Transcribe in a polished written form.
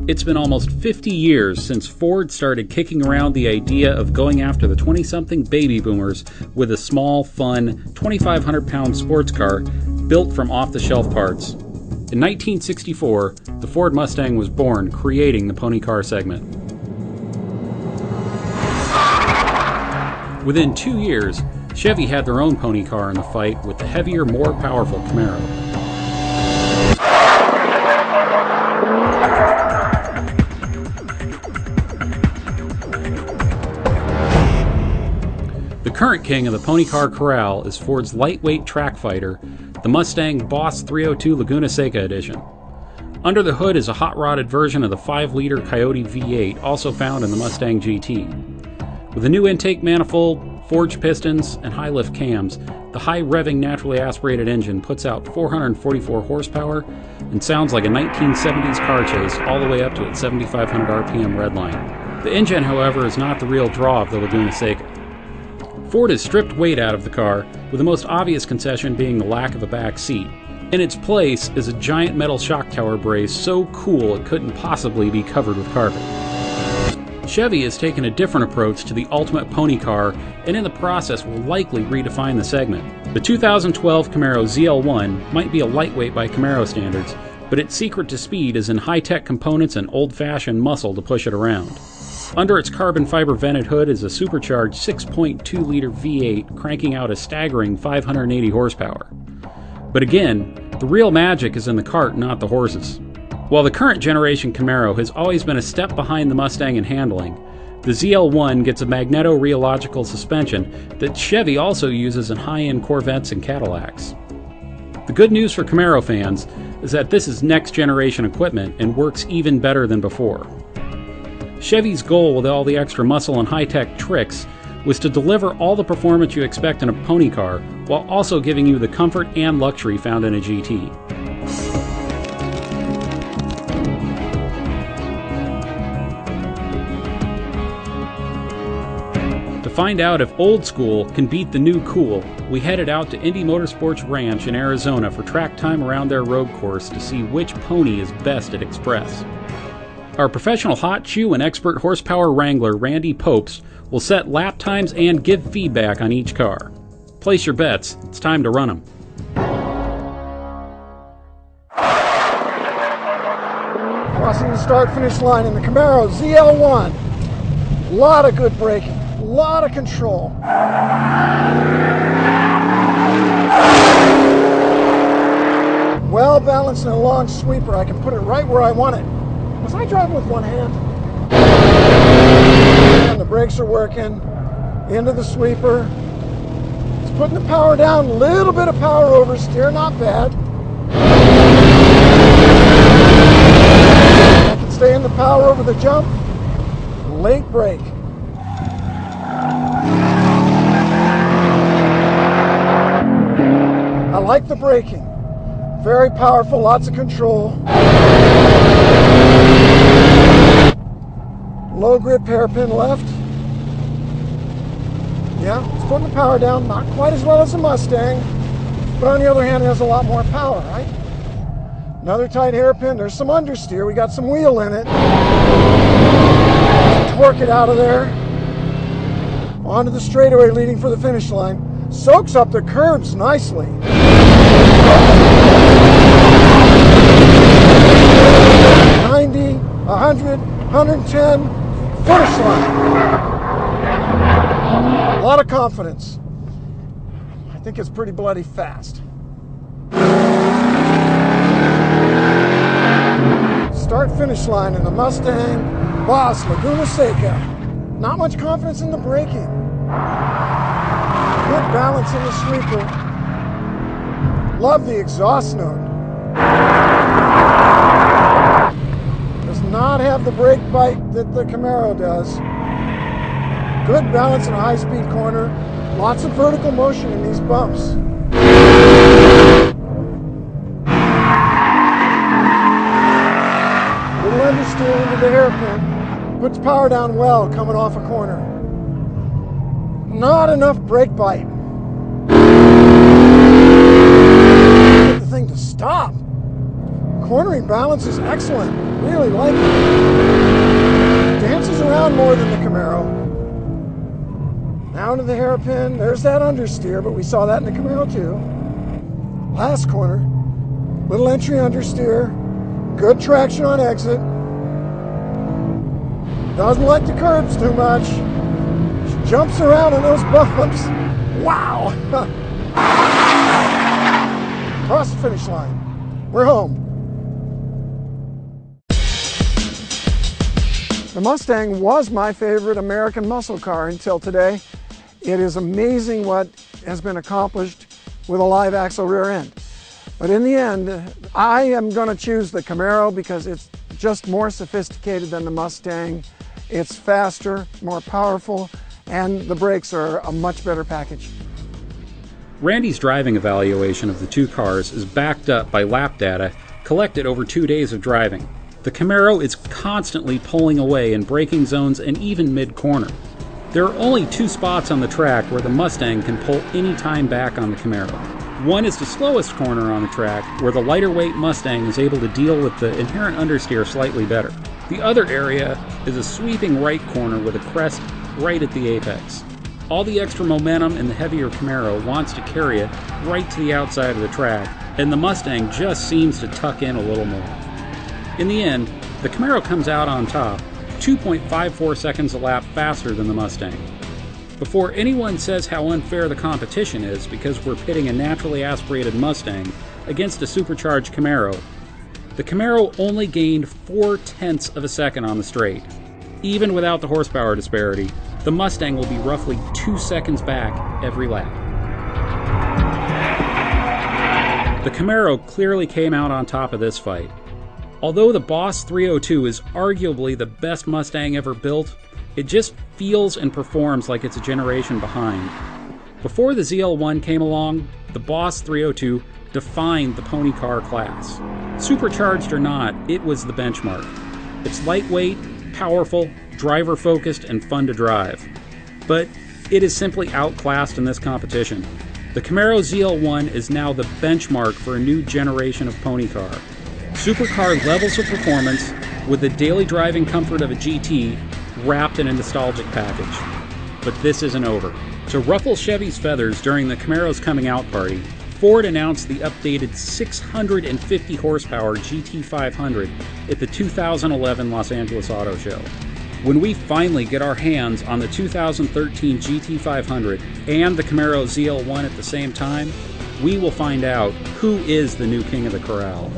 It's been almost 50 years since Ford started kicking around the idea of going after the 20-something baby boomers with a small, fun, 2,500-pound sports car built from off-the-shelf parts. In 1964, the Ford Mustang was born, creating the pony car segment. Within 2 years, Chevy had their own pony car in the fight with the heavier, more powerful Camaro. The current king of the pony car corral is Ford's lightweight track fighter, the Mustang Boss 302 Laguna Seca edition. Under the hood is a hot-rodded version of the 5-liter Coyote V8, also found in the Mustang GT. With a new intake manifold, forged pistons, and high-lift cams, the high-revving naturally aspirated engine puts out 444 horsepower and sounds like a 1970s car chase all the way up to its 7,500 RPM redline. The engine, however, is not the real draw of the Laguna Seca. Ford has stripped weight out of the car, with the most obvious concession being the lack of a back seat. In its place is a giant metal shock tower brace so cool it couldn't possibly be covered with carpet. Chevy has taken a different approach to the ultimate pony car and in the process will likely redefine the segment. The 2012 Camaro ZL1 might be a lightweight by Camaro standards, but its secret to speed is in high-tech components and old-fashioned muscle to push it around. Under its carbon fiber vented hood is a supercharged 6.2-liter V8 cranking out a staggering 580 horsepower. But again, the real magic is in the cart, not the horses. While the current generation Camaro has always been a step behind the Mustang in handling, the ZL1 gets a magneto-rheological suspension that Chevy also uses in high-end Corvettes and Cadillacs. The good news for Camaro fans is that this is next-generation equipment and works even better than before. Chevy's goal with all the extra muscle and high-tech tricks was to deliver all the performance you expect in a pony car while also giving you the comfort and luxury found in a GT. To find out if old school can beat the new cool, we headed out to Indy Motorsports Ranch in Arizona for track time around their road course to see which pony is best at Express. Our professional hot shoe and expert horsepower wrangler Randy Popes will set lap times and give feedback on each car. Place your bets, it's time to run them. Crossing the start-finish line in the Camaro ZL1. A lot of good braking, a lot of control. Well balanced and a long sweeper. I can put it right where I want it. Was I driving with one hand? And the brakes are working. Into the sweeper. It's putting the power down. A little bit of power oversteer, not bad. I can stay in the power over the jump. Late brake. I like the braking. Very powerful, lots of control. Low grip hairpin left. Yeah, it's putting the power down, not quite as well as the Mustang, but on the other hand, it has a lot more power, right? Another tight hairpin. There's some understeer. We got some wheel in it. Torque it out of there. Onto the straightaway leading for the finish line. Soaks up the curbs nicely. 90, 100, 110, finish line. A lot of confidence. I think it's pretty bloody fast. Start-finish line in the Mustang Boss Laguna Seca. Not much confidence in the braking. Good balance in the sweeper. Love the exhaust note. Does not have the brake bite that the Camaro does. Good balance in a high-speed corner. Lots of vertical motion in these bumps. Little understeer into the hairpin. Puts power down well coming off a corner. Not enough brake bite. Get the thing to stop. Cornering balance is excellent. Really like it. Dances around more than the Camaro. Now to the hairpin. There's that understeer, but we saw that in the Camaro too. Last corner. Little entry understeer. Good traction on exit. Doesn't like the curbs too much. She jumps around in those bumps. Wow! Across the finish line. We're home. The Mustang was my favorite American muscle car until today. It is amazing what has been accomplished with a live axle rear end. But in the end, I am going to choose the Camaro because it's just more sophisticated than the Mustang. It's faster, more powerful, and the brakes are a much better package. Randy's driving evaluation of the two cars is backed up by lap data collected over 2 days of driving. The Camaro is constantly pulling away in braking zones and even mid-corner. There are only 2 spots on the track where the Mustang can pull any time back on the Camaro. One is the slowest corner on the track, where the lighter weight Mustang is able to deal with the inherent understeer slightly better. The other area is a sweeping right corner with a crest right at the apex. All the extra momentum in the heavier Camaro wants to carry it right to the outside of the track, and the Mustang just seems to tuck in a little more. In the end, the Camaro comes out on top, 2.54 seconds a lap faster than the Mustang. Before anyone says how unfair the competition is because we're pitting a naturally aspirated Mustang against a supercharged Camaro, the Camaro only gained 0.4 of a second on the straight. Even without the horsepower disparity, the Mustang will be roughly 2 seconds back every lap. The Camaro clearly came out on top of this fight. Although the Boss 302 is arguably the best Mustang ever built, it just feels and performs like it's a generation behind. Before the ZL1 came along, the Boss 302 defined the pony car class. Supercharged or not, it was the benchmark. It's lightweight, powerful, driver-focused, and fun to drive. But it is simply outclassed in this competition. The Camaro ZL1 is now the benchmark for a new generation of pony car. Supercar levels of performance with the daily driving comfort of a GT wrapped in a nostalgic package. But this isn't over. To ruffle Chevy's feathers during the Camaro's coming out party, Ford announced the updated 650 horsepower GT500 at the 2011 Los Angeles Auto Show. When we finally get our hands on the 2013 GT500 and the Camaro ZL1 at the same time, we will find out who is the new king of the corral.